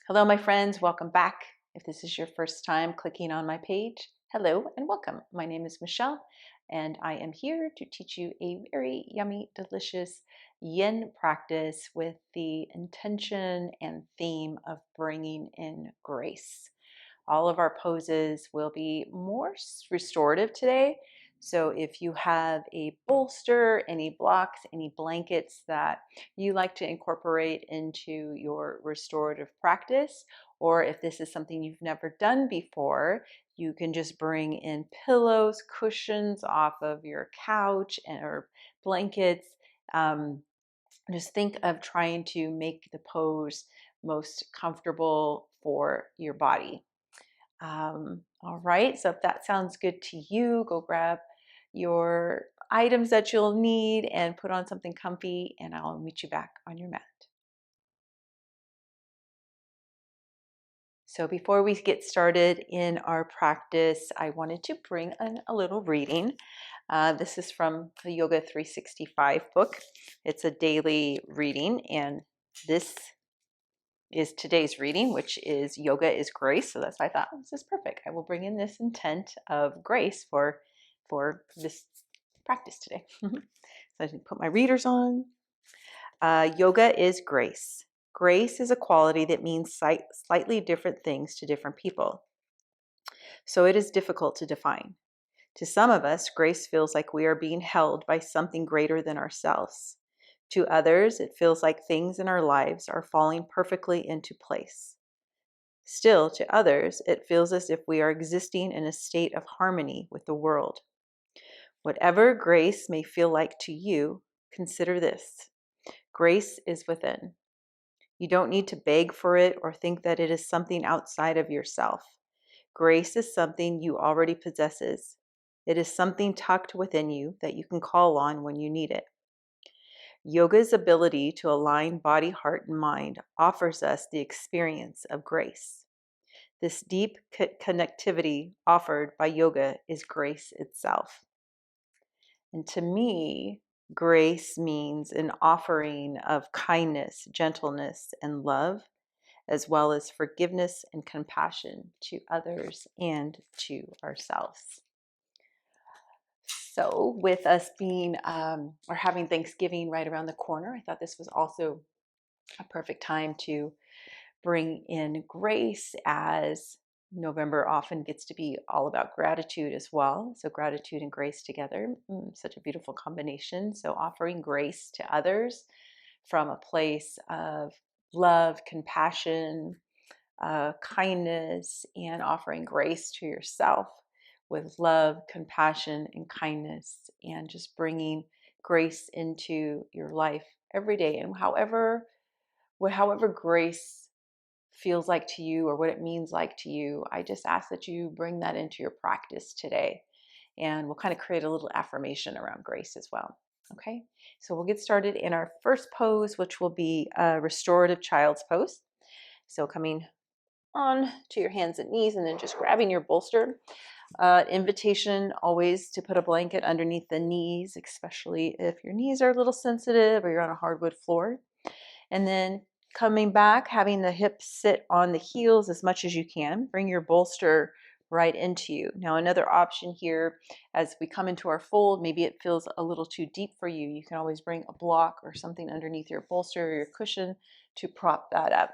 Hello, my friends. Welcome back. If this is your first time clicking on my page, hello and welcome. My name is Michelle, and I am here to teach you a very yummy, delicious YIN practice with the intention and theme of bringing in grace. All of our poses will be more restorative today. So if you have a bolster, any blocks, any blankets that you like to incorporate into your restorative practice, or if this is something you've never done before, you can just bring in pillows, cushions off of your couch or blankets. Just think of trying to make the pose most comfortable for your body. All right, so if that sounds good to you, go grab your items that you'll need and put on something comfy, and I'll meet you back on your mat. So before we get started in our practice, I wanted to bring in a little reading. This is from the Yoga 365 book. It's a daily reading, and this is today's reading, which is Yoga is Grace. So that's why I thought, this is perfect. I will bring in this intent of grace for this practice today. So I can put my readers on. Yoga is grace. Grace is a quality that means slightly different things to different people. So it is difficult to define. To some of us, grace feels like we are being held by something greater than ourselves. To others, it feels like things in our lives are falling perfectly into place. Still, to others, it feels as if we are existing in a state of harmony with the world. Whatever grace may feel like to you, consider this. Grace is within. You don't need to beg for it or think that it is something outside of yourself. Grace is something you already possesses. It is something tucked within you that you can call on when you need it. Yoga's ability to align body, heart, and mind offers us the experience of grace. This deep connectivity offered by yoga is grace itself. And to me, grace means an offering of kindness, gentleness, and love, as well as forgiveness and compassion to others and to ourselves. So, with us being or having Thanksgiving right around the corner, I thought this was also a perfect time to bring in grace, as November often gets to be all about gratitude as well. So, gratitude and grace together, such a beautiful combination. So, offering grace to others from a place of love, compassion, kindness, and offering grace to yourself with love, compassion, and kindness, and just bringing grace into your life every day. And however grace feels like to you or what it means like to you, I just ask that you bring that into your practice today. And we'll kind of create a little affirmation around grace as well. Okay, so we'll get started in our first pose, which will be a restorative child's pose. So coming on to your hands and knees and then just grabbing your bolster. Invitation always to put a blanket underneath the knees, especially if your knees are a little sensitive or you're on a hardwood floor. And then coming back, having the hips sit on the heels as much as you can. Bring your bolster right into you. Now, another option here, as we come into our fold, maybe it feels a little too deep for you. You can always bring a block or something underneath your bolster or your cushion to prop that up.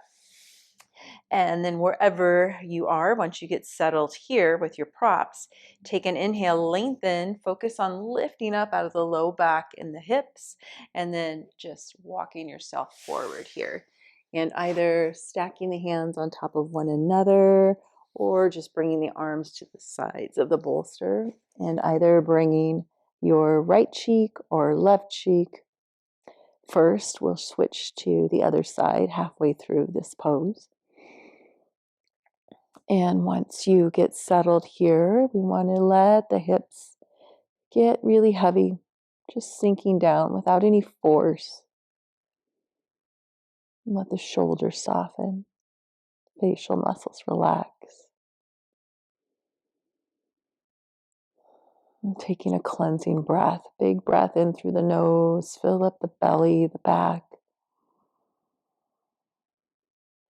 And then wherever you are, once you get settled here with your props, take an inhale, lengthen, focus on lifting up out of the low back and the hips, and then just walking yourself forward here. And either stacking the hands on top of one another or just bringing the arms to the sides of the bolster, and either bringing your right cheek or left cheek. First, we'll switch to the other side halfway through this pose. And once you get settled here, we want to let the hips get really heavy, just sinking down without any force. And let the shoulders soften, facial muscles relax. And taking a cleansing breath, big breath in through the nose, fill up the belly, the back.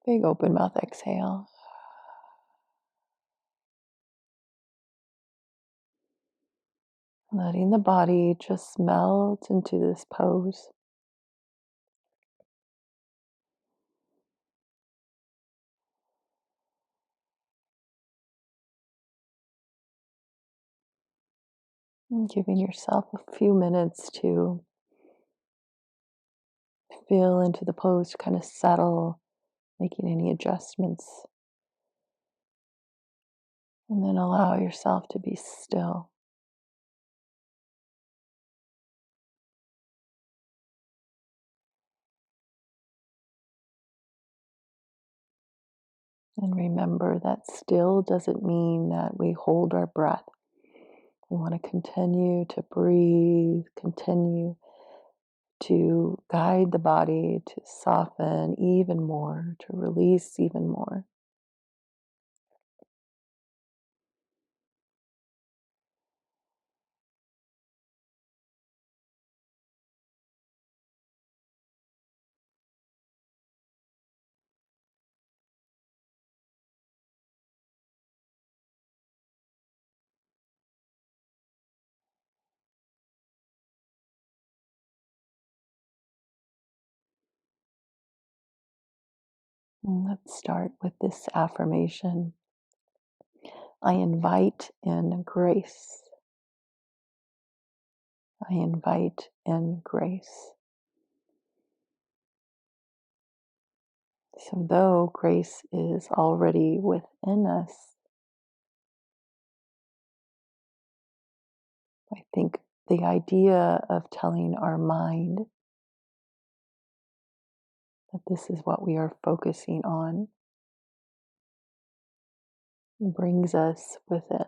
Big open mouth exhale. Letting the body just melt into this pose. And giving yourself a few minutes to feel into the pose, to kind of settle, making any adjustments. And then allow yourself to be still. And remember that still doesn't mean that we hold our breath. We want to continue to breathe, continue to guide the body to soften even more, to release even more. And let's start with this affirmation. I invite in grace. I invite in grace. So though grace is already within us, I think the idea of telling our mind that this is what we are focusing on brings us with it.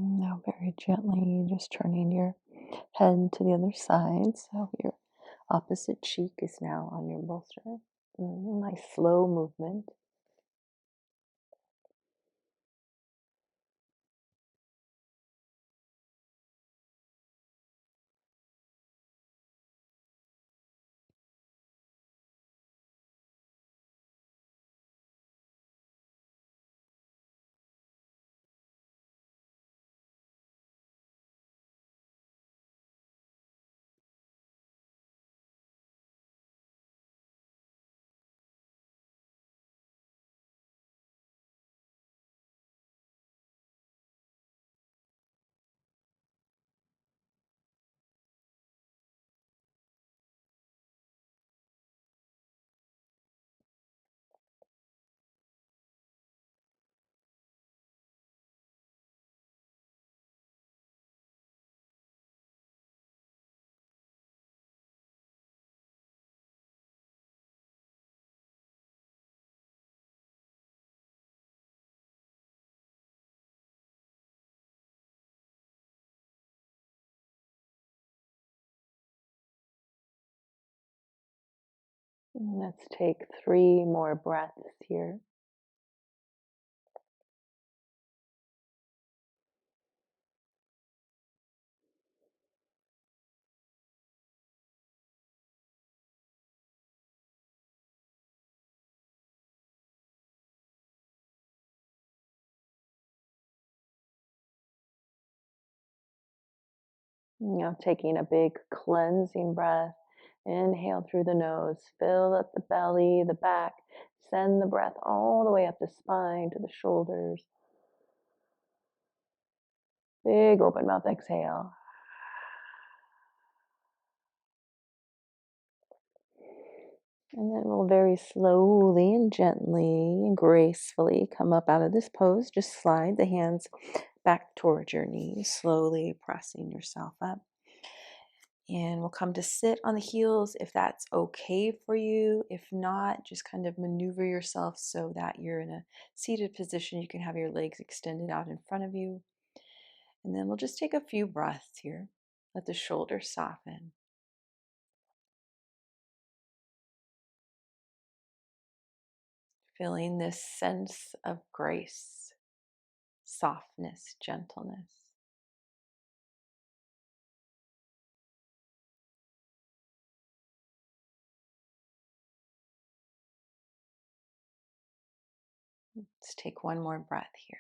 Now very gently just turning your head to the other side. So your opposite cheek is now on your bolster. Nice slow movement. And let's take 3 more breaths here. Now taking a big cleansing breath. Inhale through the nose, fill up the belly, the back. Send the breath all the way up the spine to the shoulders. Big open mouth exhale. And then we'll very slowly and gently and gracefully come up out of this pose. Just slide the hands back towards your knees, slowly pressing yourself up. And we'll come to sit on the heels if that's okay for you. If not, just kind of maneuver yourself so that you're in a seated position. You can have your legs extended out in front of you. And then we'll just take a few breaths here. Let the shoulders soften. Feeling this sense of grace, softness, gentleness. Let's take one more breath here.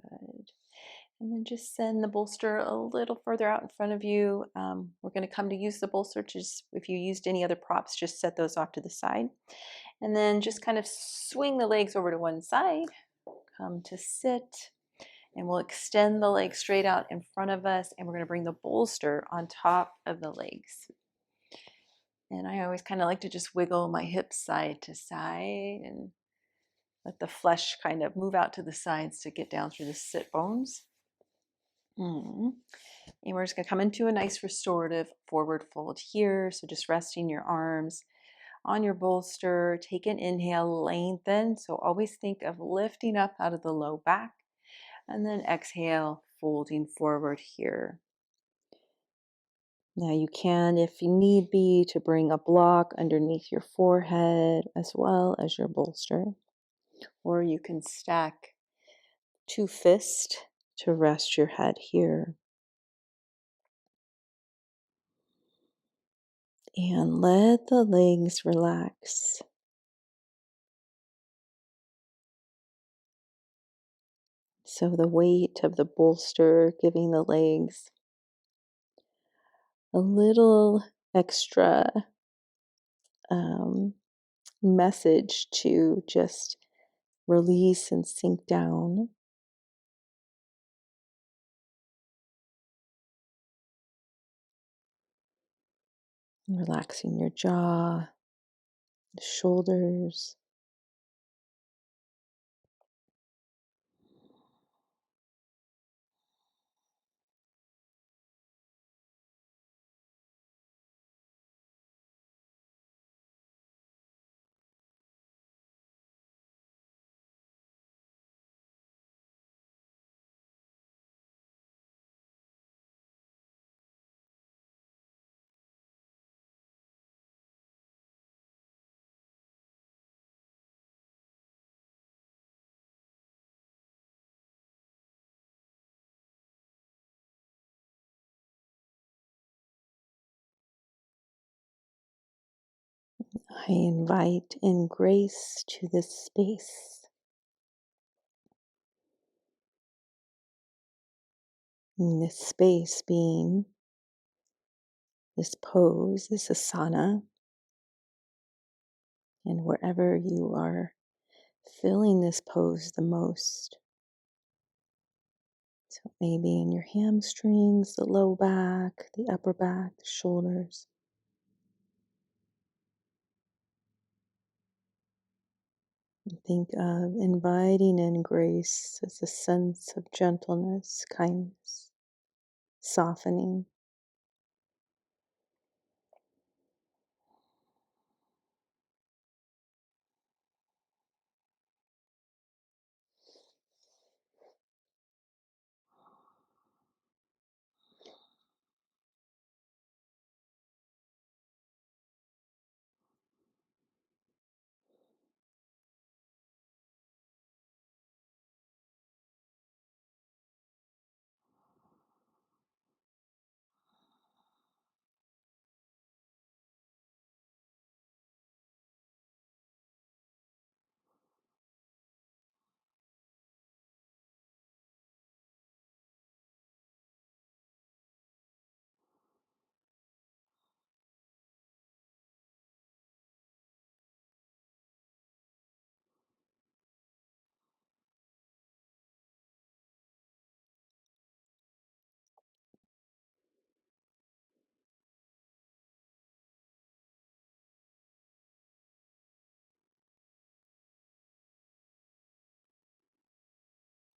Good. And then just send the bolster a little further out in front of you. We're going to come to use the bolster. Just if you used any other props, just set those off to the side. And then just kind of swing the legs over to one side. Come to sit. And we'll extend the legs straight out in front of us. And we're going to bring the bolster on top of the legs. And I always kind of like to just wiggle my hips side to side and let the flesh kind of move out to the sides to get down through the sit bones. And we're just going to come into a nice restorative forward fold here. So just resting your arms on your bolster. Take an inhale, lengthen. So always think of lifting up out of the low back. And then exhale, folding forward here. Now you can, if you need be, to bring a block underneath your forehead as well as your bolster. Or you can stack two fists to rest your head here. And let the legs relax. So the weight of the bolster giving the legs a little extra message to just release and sink down. Relaxing your jaw, the shoulders. I invite in grace to this space. And this space being this pose, this asana, and wherever you are feeling this pose the most. So maybe in your hamstrings, the low back, the upper back, the shoulders. And think of inviting in grace as a sense of gentleness, kindness, softening.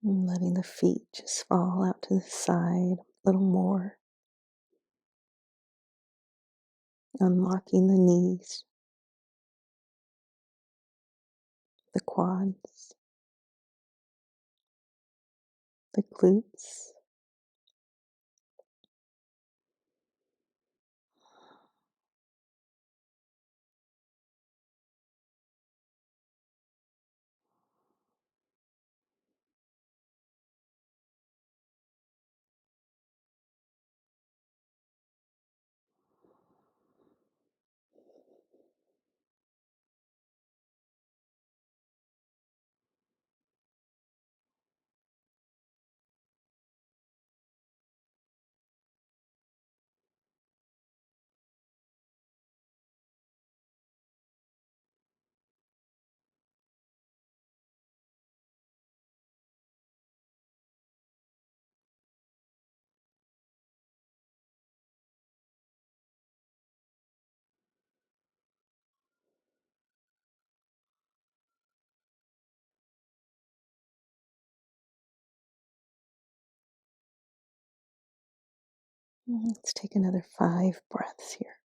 And letting the feet just fall out to the side a little more. Unlocking the knees, the quads, the glutes. Let's take another 5 breaths here.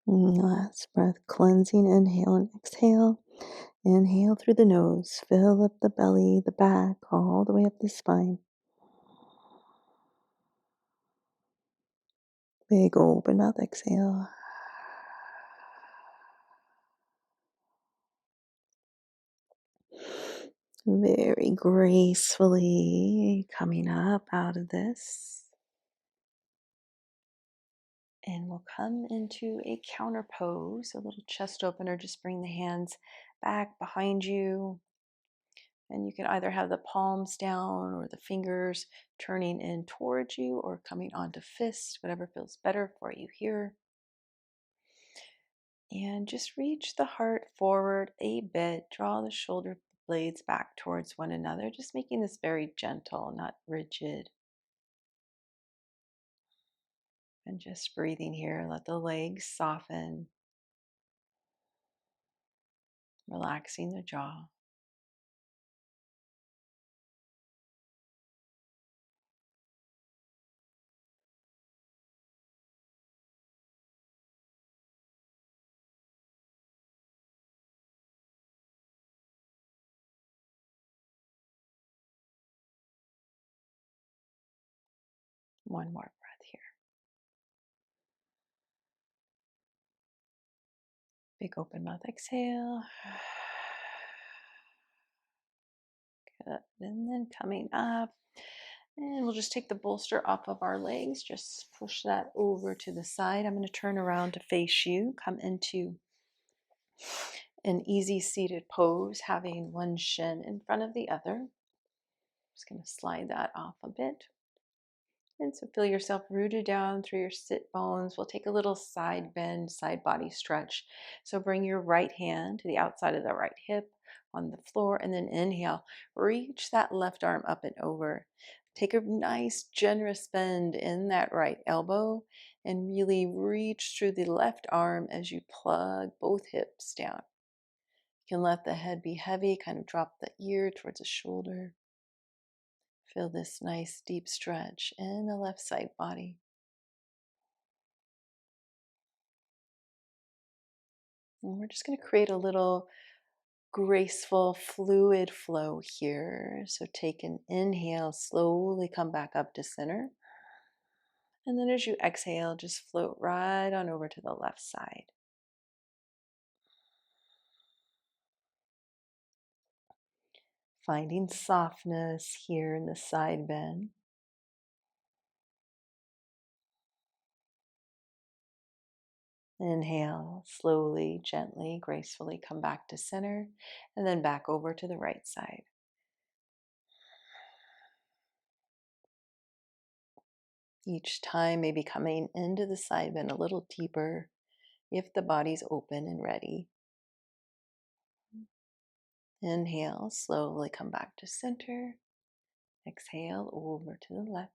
Last breath, cleansing inhale and exhale. Inhale through the nose, fill up the belly, the back, all the way up the spine. Big open mouth exhale. Very gracefully coming up out of this. And we'll come into a counter pose, a little chest opener. Just bring the hands back behind you. And you can either have the palms down or the fingers turning in towards you or coming onto fists, whatever feels better for you here. And just reach the heart forward a bit. Draw the shoulder blades back towards one another, just making this very gentle, not rigid. And just breathing here. Let the legs soften, relaxing the jaw. One more breath here. Big open mouth exhale. Good. And then coming up. And we'll just take the bolster off of our legs. Just push that over to the side. I'm going to turn around to face you. Come into an easy seated pose, having one shin in front of the other. Just going to slide that off a bit. And so feel yourself rooted down through your sit bones. We'll take a little side bend, side body stretch. So bring your right hand to the outside of the right hip on the floor, and then inhale. Reach that left arm up and over. Take a nice generous bend in that right elbow and really reach through the left arm as you plug both hips down. You can let the head be heavy, kind of drop the ear towards the shoulder. Feel this nice deep stretch in the left side body. And we're just going to create a little graceful fluid flow here. So take an inhale, slowly come back up to center. And then as you exhale, just float right on over to the left side. Finding softness here in the side bend. Inhale, slowly, gently, gracefully come back to center and then back over to the right side. Each time, maybe coming into the side bend a little deeper if the body's open and ready. Inhale, slowly come back to center. Exhale, over to the left.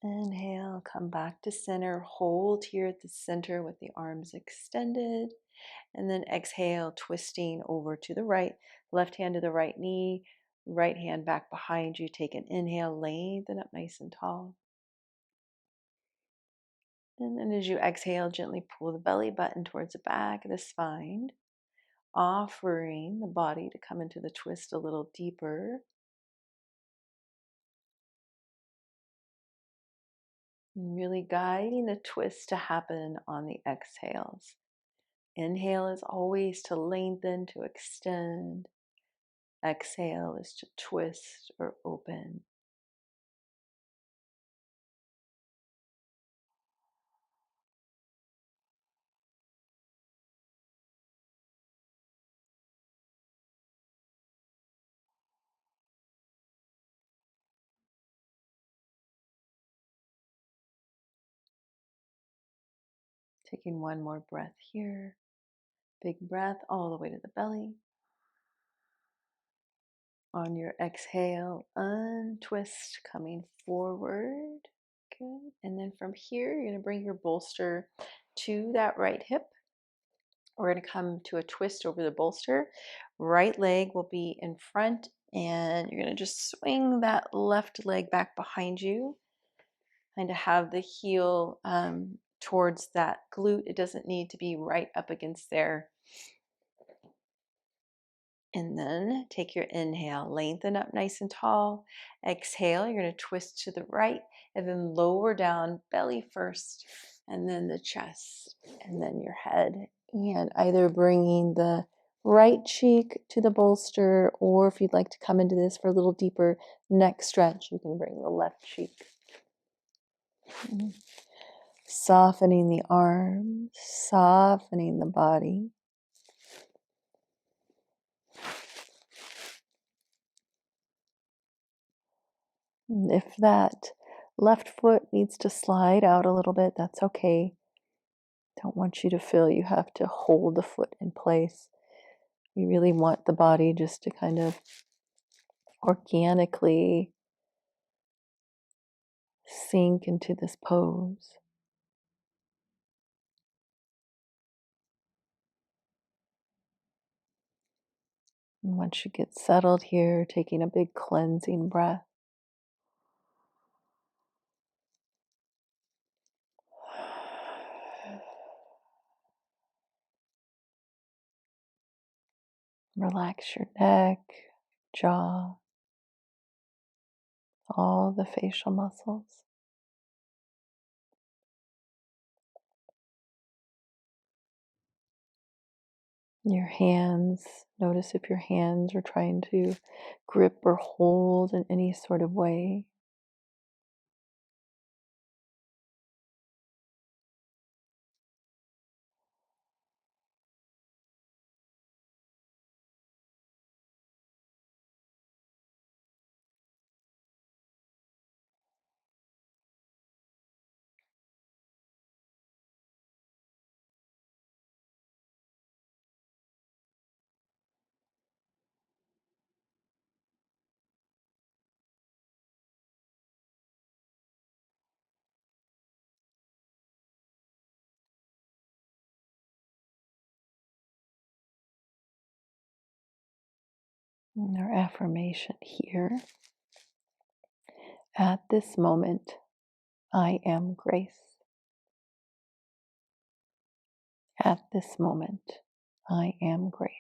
Inhale, come back to center. Hold here at the center with the arms extended. And then exhale, twisting over to the right. Left hand to the right knee, right hand back behind you. Take an inhale, lengthen up nice and tall. And then as you exhale, gently pull the belly button towards the back of the spine, offering the body to come into the twist a little deeper. And really guiding the twist to happen on the exhales. Inhale is always to lengthen, to extend. Exhale is to twist or open. Taking one more breath here. Big breath all the way to the belly. On your exhale, untwist, coming forward. Good. And then from here, you're going to bring your bolster to that right hip. We're going to come to a twist over the bolster. Right leg will be in front, and you're going to just swing that left leg back behind you and to have the heel towards that glute. It doesn't need to be right up against there. And then take your inhale, lengthen up nice and tall. Exhale, you're going to twist to the right and then lower down, belly first, and then the chest, and then your head. And either bringing the right cheek to the bolster, or if you'd like to come into this for a little deeper neck stretch, you can bring the left cheek. Softening the arms, softening the body. If that left foot needs to slide out a little bit, that's okay. Don't want you to feel you have to hold the foot in place. We really want the body just to kind of organically sink into this pose. And once you get settled here, taking a big cleansing breath. Relax your neck, jaw, all the facial muscles. Your hands, notice if your hands are trying to grip or hold in any sort of way. And our affirmation here: at this moment, I am grace. At this moment, I am grace.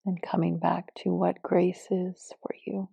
And coming back to what grace is for you.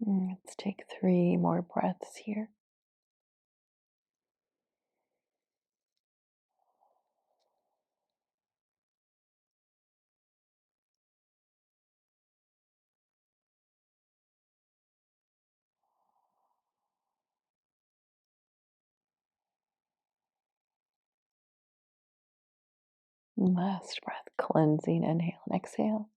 Let's take 3 more breaths here. Last breath, cleansing, inhale and exhale.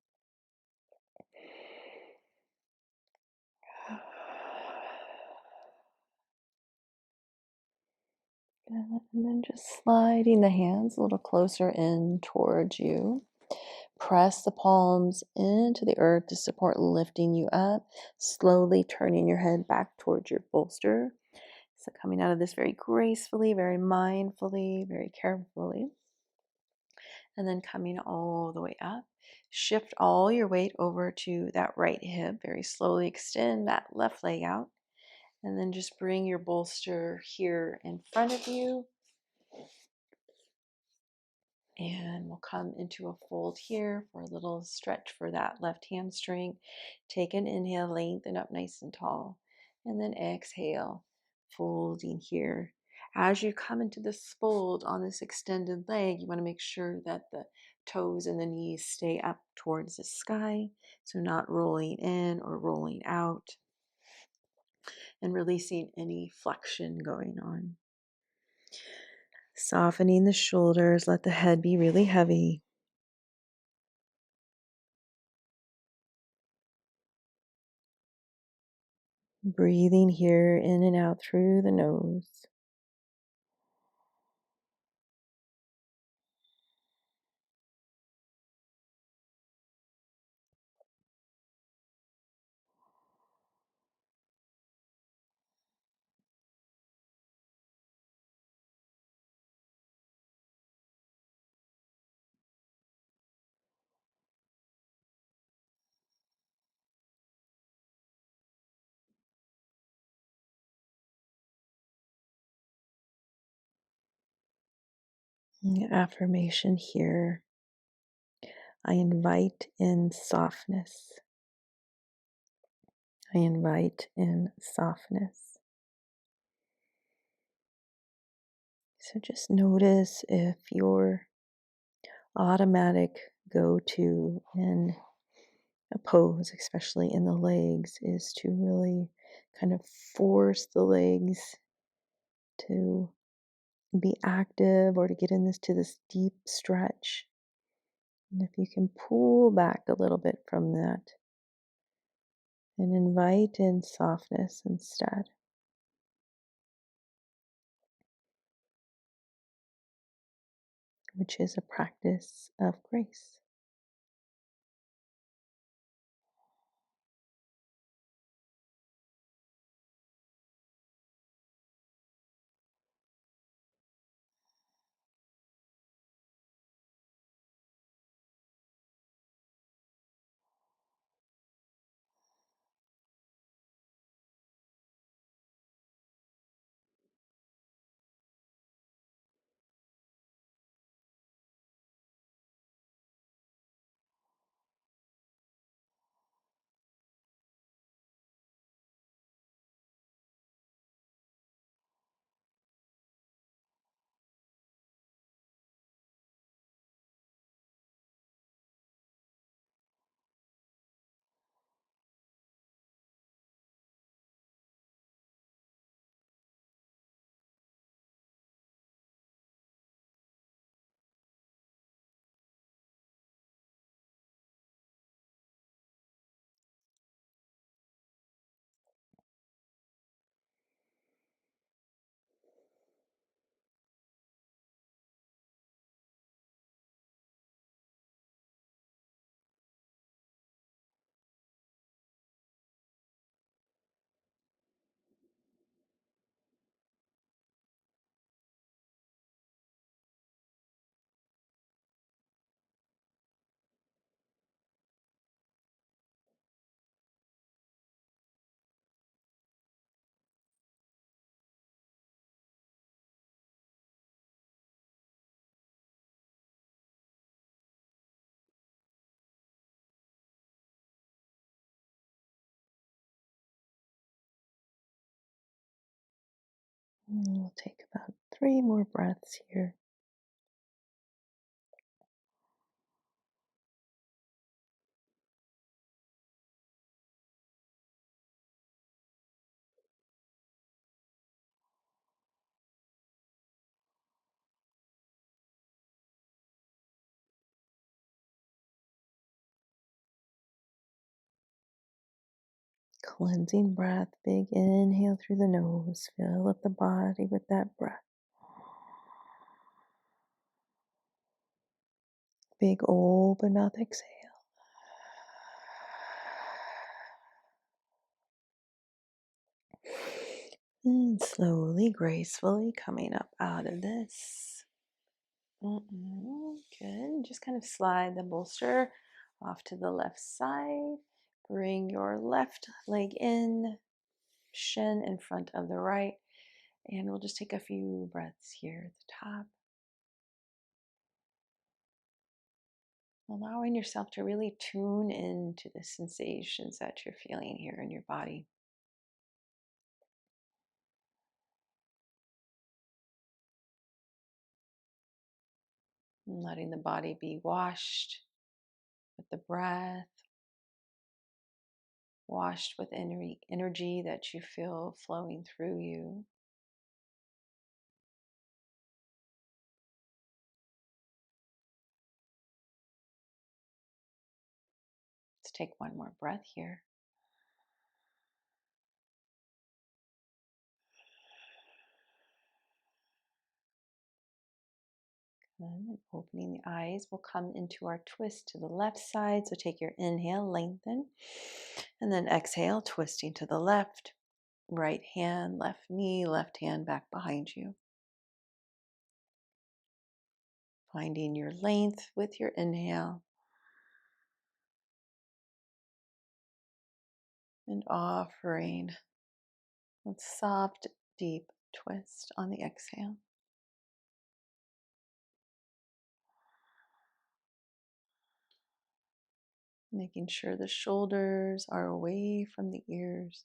Good. And then just sliding the hands a little closer in towards you. Press the palms into the earth to support lifting you up, slowly turning your head back towards your bolster. So coming out of this very gracefully, very mindfully, very carefully. And then coming all the way up. Shift all your weight over to that right hip. Very slowly extend that left leg out. And then just bring your bolster here in front of you. And we'll come into a fold here for a little stretch for that left hamstring. Take an inhale, lengthen up nice and tall. And then exhale, folding here. As you come into this fold on this extended leg, you want to make sure that the toes and the knees stay up towards the sky. So not rolling in or rolling out. And releasing any flexion going on. Softening the shoulders, let the head be really heavy. Breathing here in and out through the nose. Affirmation here. I invite in softness. I invite in softness. So just notice if your automatic go-to in a pose, especially in the legs, is to really kind of force the legs to be active or to get in this deep stretch. And if you can pull back a little bit from that and invite in softness instead, which is a practice of grace. We'll take about 3 more breaths here. Cleansing breath, big inhale through the nose, fill up the body with that breath. Big open mouth exhale. And slowly, gracefully coming up out of this. Good. Just kind of slide the bolster off to the left side. Bring your left leg in, shin in front of the right. And we'll just take a few breaths here at the top. Allowing yourself to really tune into the sensations that you're feeling here in your body. And letting the body be washed with the breath, washed with energy that you feel flowing through you. Let's take one more breath here. And opening the eyes, we'll come into our twist to the left side. So take your inhale, lengthen, and then exhale, twisting to the left. Right hand, left knee, left hand back behind you. Finding your length with your inhale. And offering a soft, deep twist on the exhale. Making sure the shoulders are away from the ears.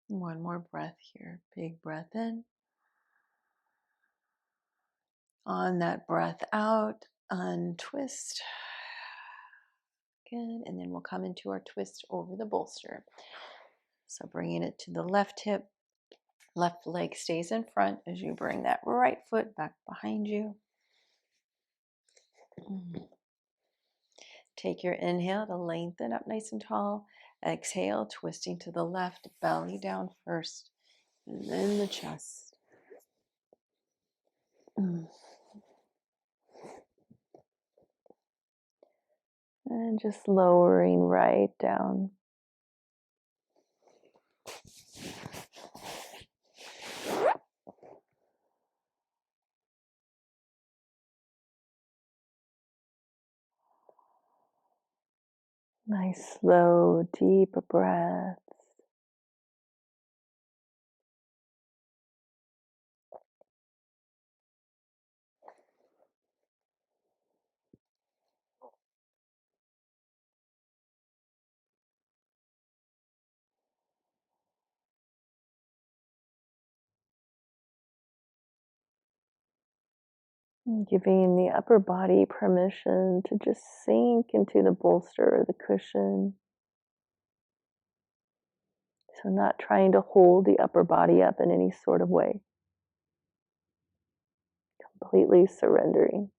One more breath here. Big breath in. On that breath out, untwist. Good. And then we'll come into our twist over the bolster. So bringing it to the left hip. Left leg stays in front as you bring that right foot back behind you. Take your inhale to lengthen up nice and tall. Exhale, twisting to the left, belly down first, and then the chest. And just lowering right down. Nice, slow, deep breaths. Giving the upper body permission to just sink into the bolster or the cushion. So not trying to hold the upper body up in any sort of way. Completely surrendering.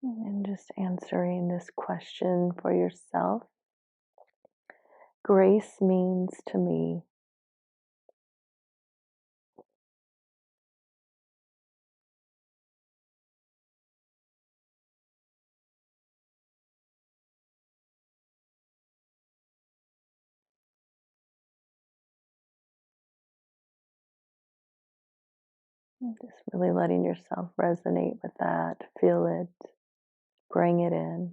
And just answering this question for yourself. Grace means to me. And just really letting yourself resonate with that, feel it, bring it in.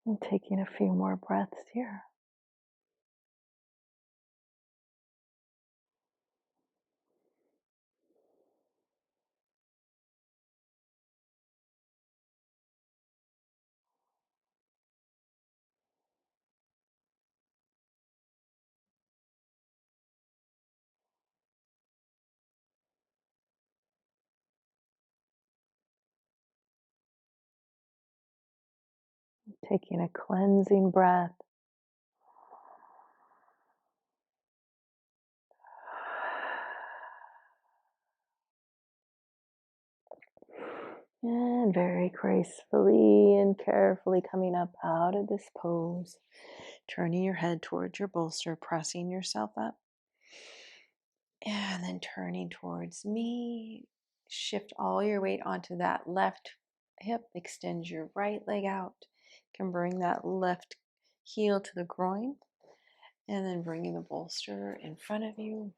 And taking a few more breaths here. Taking a cleansing breath. And very gracefully and carefully coming up out of this pose, turning your head towards your bolster, pressing yourself up, and then turning towards me. Shift all your weight onto that left hip, extend your right leg out. You can bring that left heel to the groin, and then bringing the bolster in front of you.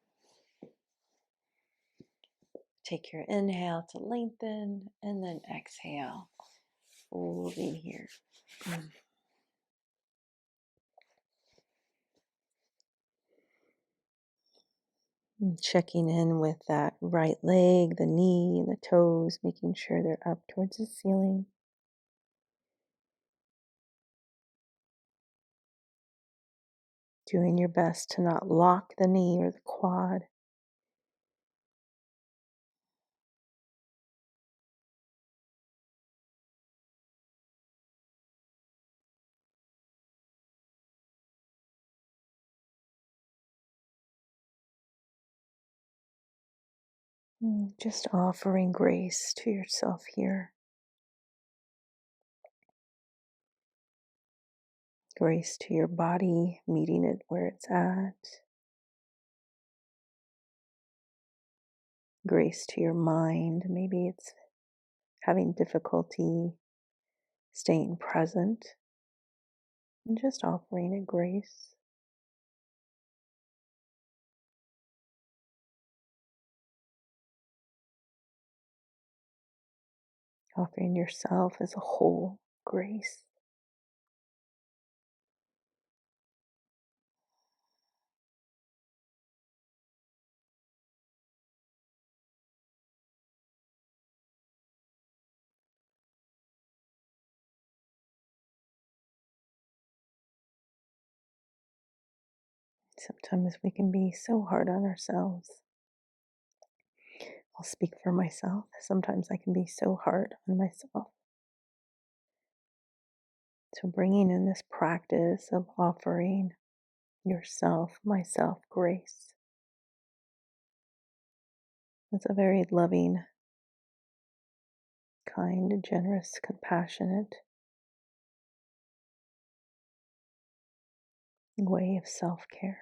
Take your inhale to lengthen, and then exhale, folding here. Checking in with that right leg, the knee, the toes, making sure they're up towards the ceiling. Doing your best to not lock the knee or the quad. Just offering grace to yourself here. Grace to your body, meeting it where it's at. Grace to your mind. Maybe it's having difficulty staying present. And just offering it grace. Offering yourself as a whole grace. Sometimes we can be so hard on ourselves. I'll speak for myself. Sometimes I can be so hard on myself. So, bringing in this practice of offering yourself, myself, grace. It's a very loving, kind, generous, compassionate way of self-care.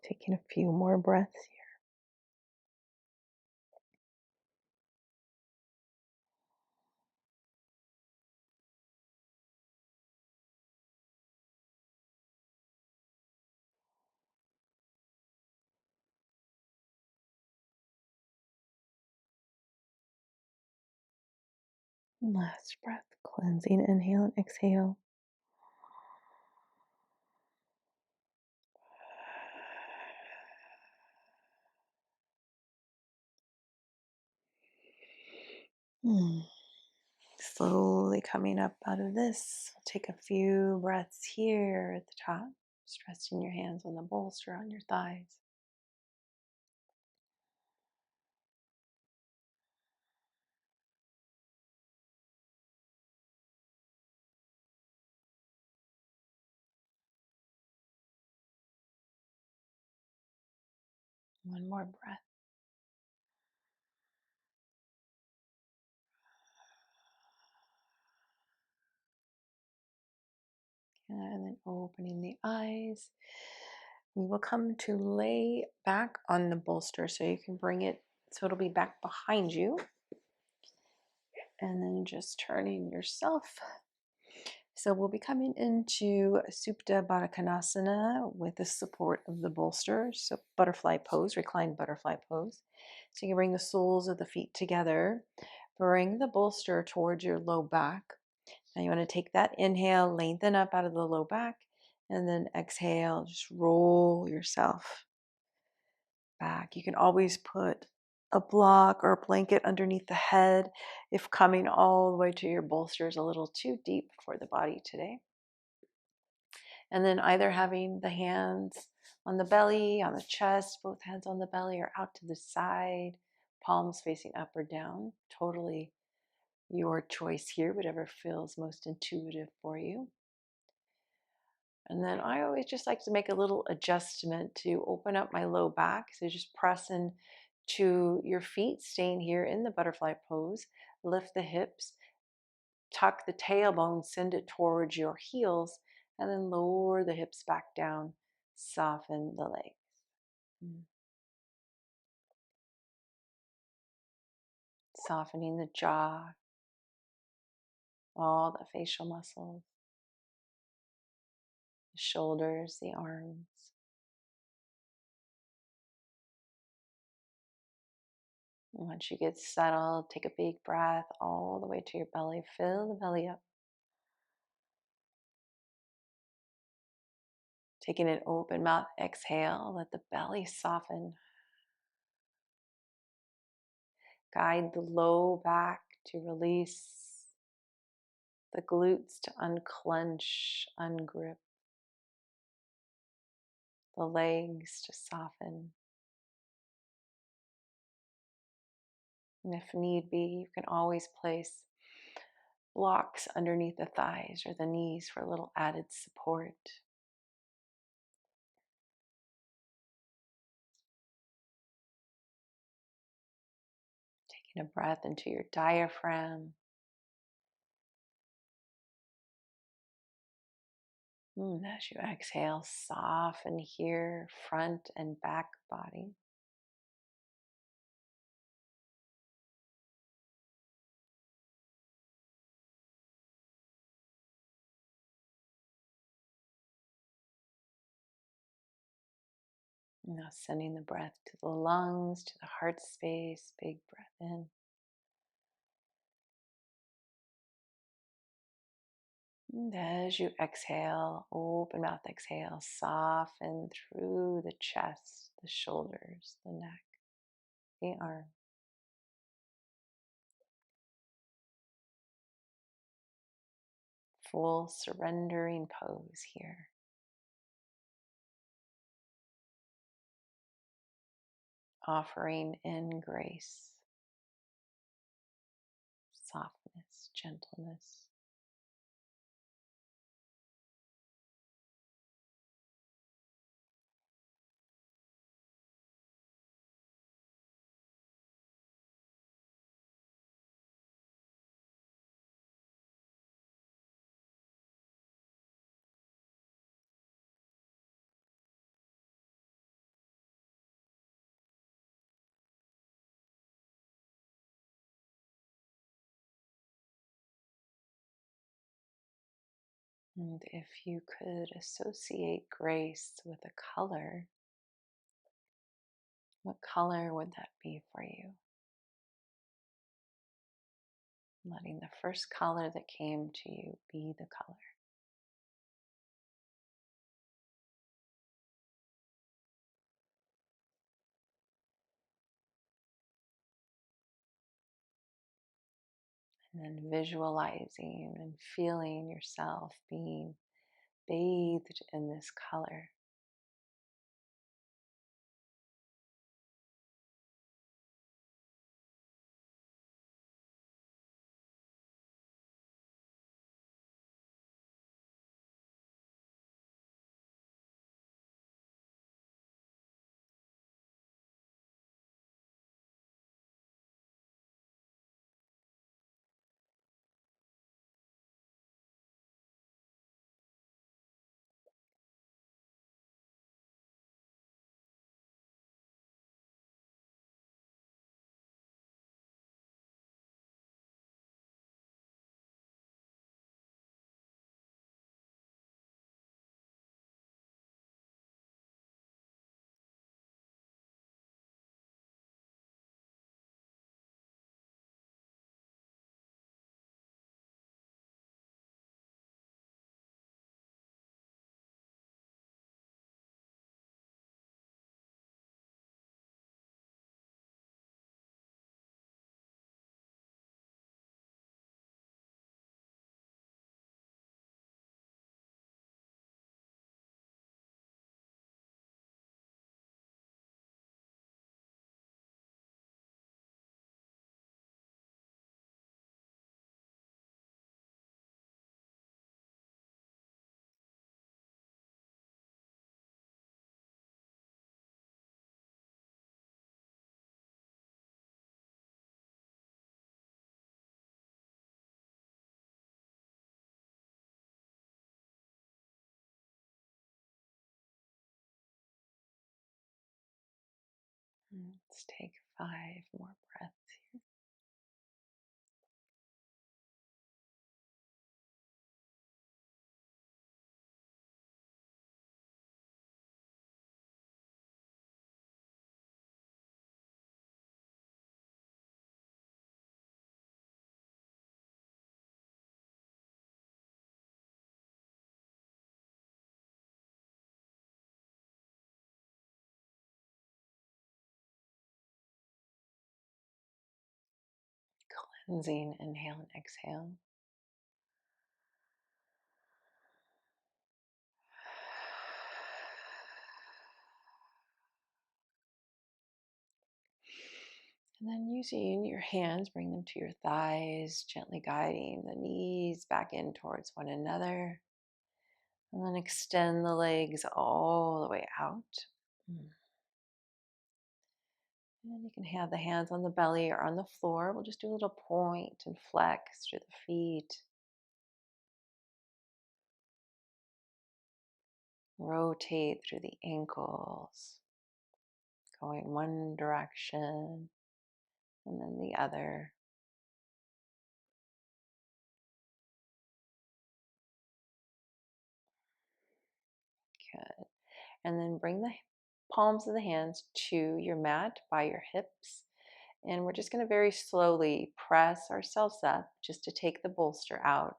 Taking a few more breaths here. Last breath, cleansing, inhale and exhale. Hmm. Slowly coming up out of this, take a few breaths here at the top, just resting your hands on the bolster on your thighs. One more breath. And then opening the eyes. We will come to lay back on the bolster so you can bring it so it'll be back behind you. And then just turning yourself. So we'll be coming into Supta Baddha Konasana with the support of the bolster. So butterfly pose, reclined butterfly pose. So you can bring the soles of the feet together. Bring the bolster towards your low back. Now you want to take that inhale, lengthen up out of the low back, and then exhale, just roll yourself back. You can always put a block or a blanket underneath the head if coming all the way to your bolster is a little too deep for the body today. And then either having the hands on the belly, on the chest, both hands on the belly or out to the side, palms facing up or down. Totally your choice here, whatever feels most intuitive for you. And then I always just like to make a little adjustment to open up my low back. So just press into your feet, staying here in the butterfly pose. Lift the hips, tuck the tailbone, send it towards your heels, and then lower the hips back down. Soften the legs. Softening the jaw, all the facial muscles, the shoulders, the arms. Once you get settled, take a big breath all the way to your belly. Fill the belly up. Taking an open mouth exhale, let the belly soften. Guide the low back to release, the glutes to unclench, ungrip, the legs to soften. And if need be, you can always place blocks underneath the thighs or the knees for a little added support. Taking a breath into your diaphragm. As you exhale, soften here, front and back body. Now sending the breath to the lungs, to the heart space. Big breath in. And as you exhale, open mouth exhale, soften through the chest, the shoulders, the neck, the arm. Full surrendering pose here. Offering in grace, softness, gentleness. And if you could associate grace with a color, what color would that be for you? Letting the first color that came to you be the color. And then visualizing and feeling yourself being bathed in this color. Let's take 5 more breaths here. cleansing inhale and exhale. And then using your hands, bring them to your thighs, gently guiding the knees back in towards one another. And then extend the legs all the way out. And you can have the hands on the belly or on the floor. We'll just do a little point and flex through the feet. Rotate through the ankles, going one direction and then the other. Good. And then bring the palms of the hands to your mat by your hips. And we're just going to very slowly press ourselves up just to take the bolster out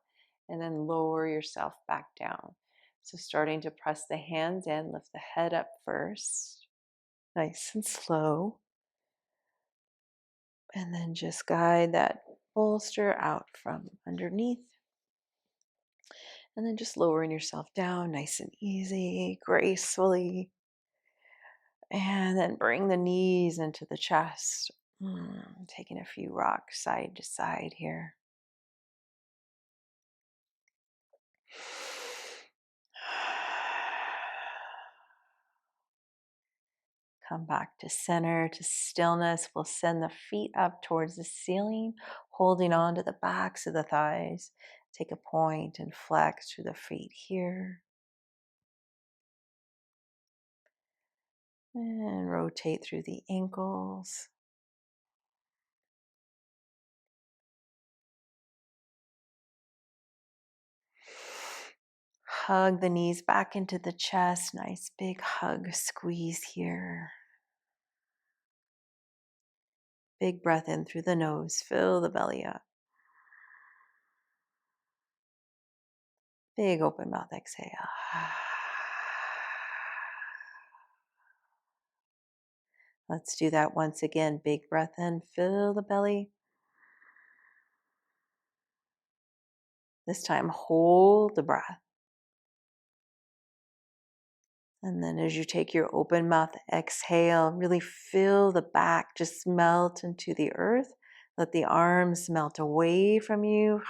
and then lower yourself back down. So starting to press the hands in, lift the head up first, nice and slow. And then just guide that bolster out from underneath. And then just lowering yourself down nice and easy, gracefully. And then bring the knees into the chest. Taking a few rocks side to side here. Come back to center, to stillness. We'll send the feet up towards the ceiling, holding on to the backs of the thighs. Take a point and flex through the feet here. And rotate through the ankles. Hug the knees back into the chest. Nice big hug, squeeze here. Big breath in through the nose. Fill the belly up. Big open mouth exhale. Let's do that once again. Big breath in. Fill the belly. This time, hold the breath. And then as you take your open mouth exhale, really feel the back just melt into the earth. Let the arms melt away from you.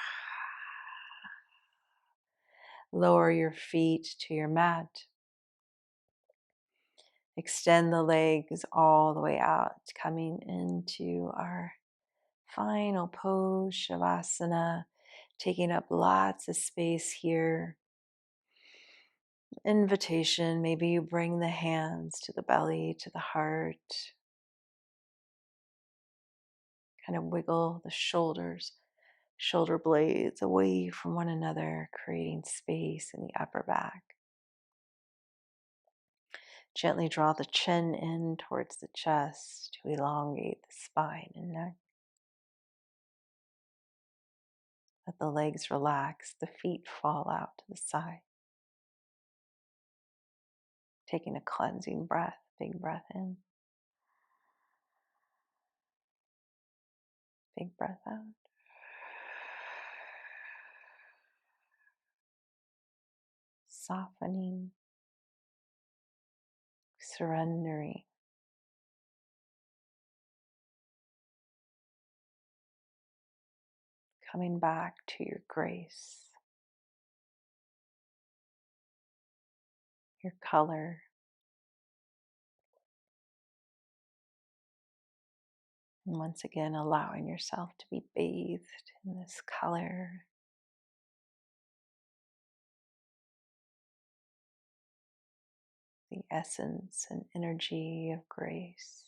Lower your feet to your mat. Extend the legs all the way out, coming into our final pose, Shavasana, taking up lots of space here. Invitation, maybe you bring the hands to the belly, to the heart. Kind of wiggle the shoulders, shoulder blades away from one another, creating space in the upper back. Gently draw the chin in towards the chest to elongate the spine and neck. Let the legs relax, the feet fall out to the side. Taking a cleansing breath, big breath in. Big breath out. Softening, surrendering. Coming back to your grace, your color. And once again, allowing yourself to be bathed in this color. The essence and energy of grace.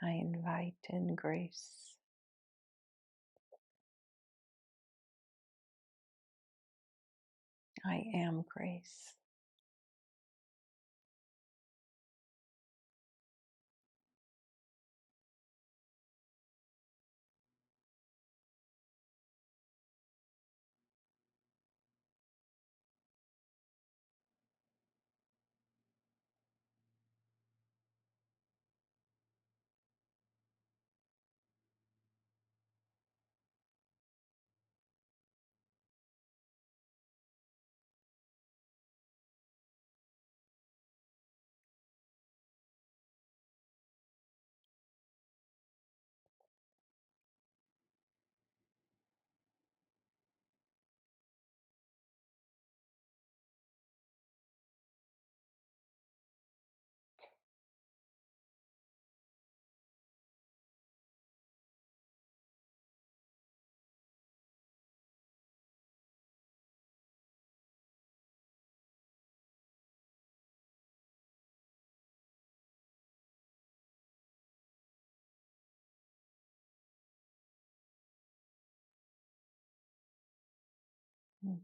I invite in grace. I am grace.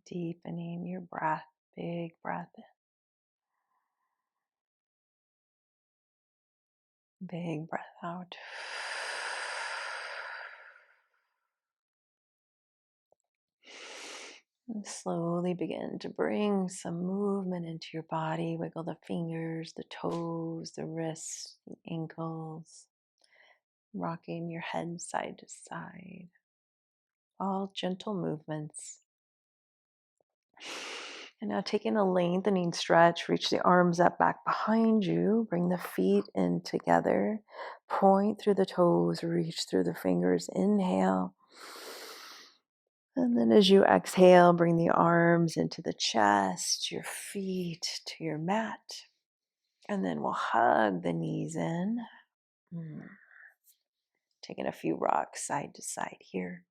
Deepening your breath, big breath in, big breath out. And slowly begin to bring some movement into your body. Wiggle the fingers, the toes, the wrists, the ankles, rocking your head side to side. All gentle movements. And now taking a lengthening stretch, reach the arms up back behind you. Bring the feet in together. Point through the toes, reach through the fingers. Inhale. And then as you exhale, bring the arms into the chest, your feet to your mat. And then we'll hug the knees in. Taking a few rocks side to side here.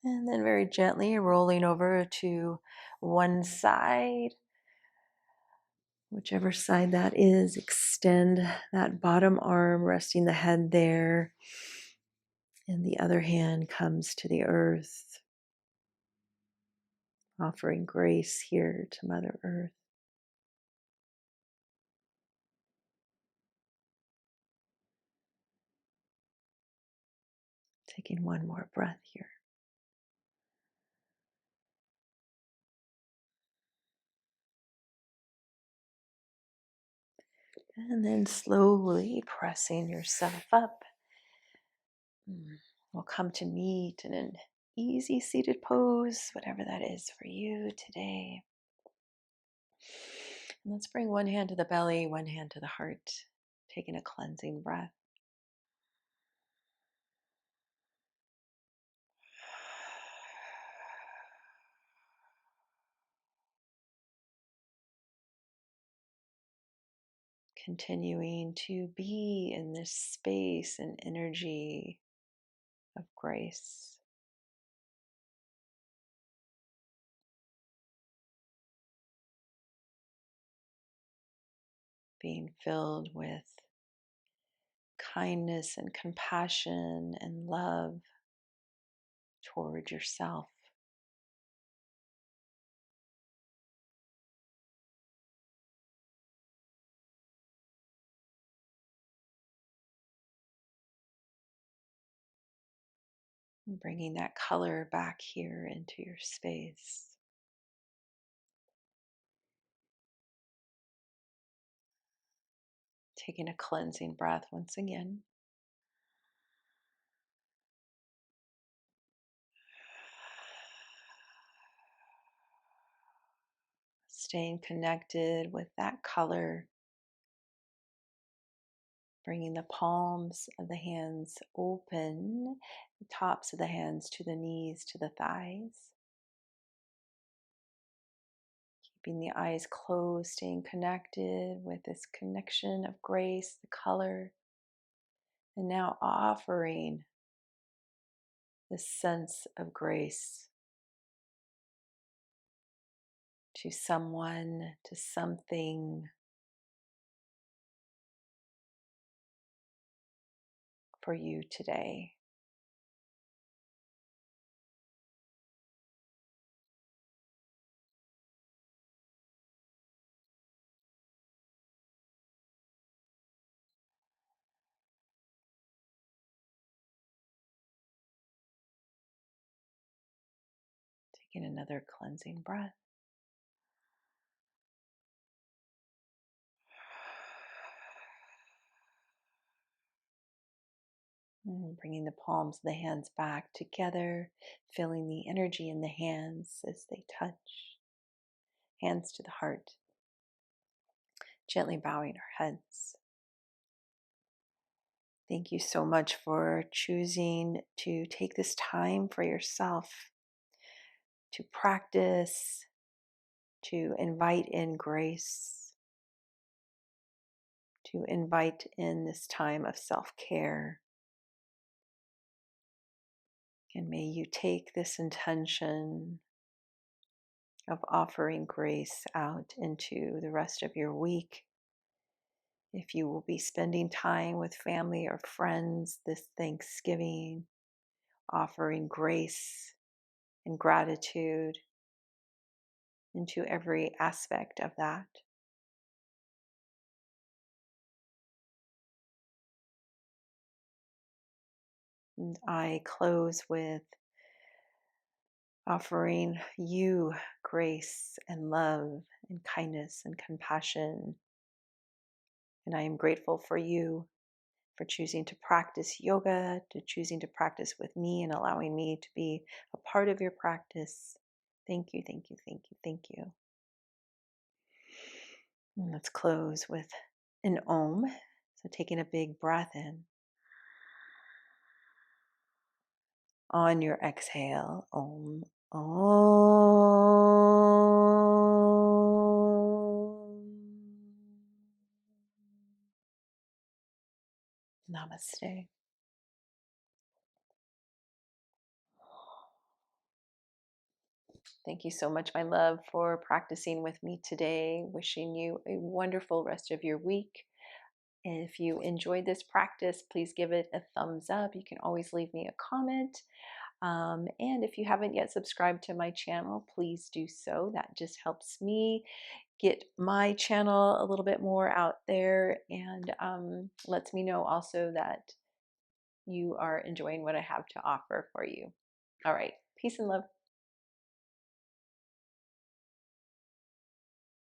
And then very gently rolling over to one side. Whichever side that is, extend that bottom arm, resting the head there. And the other hand comes to the earth, offering grace here to Mother Earth. Taking one more breath here. And then slowly pressing yourself up. We'll come to meet in an easy seated pose, whatever that is for you today. And let's bring one hand to the belly, one hand to the heart, taking a cleansing breath. Continuing to be in this space and energy of grace. Being filled with kindness and compassion and love toward yourself. And bringing that color back here into your space. Taking a cleansing breath once again. Staying connected with that color. Bringing the palms of the hands open, the tops of the hands to the knees, to the thighs. Keeping the eyes closed, staying connected with this connection of grace, the color. And now offering this sense of grace to someone, to something, for you today. Taking another cleansing breath. And bringing the palms of the hands back together, feeling the energy in the hands as they touch. Hands to the heart. Gently bowing our heads. Thank you so much for choosing to take this time for yourself to practice, to invite in grace, to invite in this time of self-care. And may you take this intention of offering grace out into the rest of your week. If you will be spending time with family or friends this Thanksgiving, offering grace and gratitude into every aspect of that. And I close with offering you grace and love and kindness and compassion. And I am grateful for you for choosing to practice yoga, to choosing to practice with me and allowing me to be a part of your practice. Thank you, thank you, thank you, thank you. And let's close with an Om. So taking a big breath in. On your exhale, Om, Om. Namaste. Thank you so much, my love, for practicing with me today. Wishing you a wonderful rest of your week. And if you enjoyed this practice, please give it a thumbs up. You can always leave me a comment. And if you haven't yet subscribed to my channel, please do so. That just helps me get my channel a little bit more out there and lets me know also that you are enjoying what I have to offer for you. All right. Peace and love.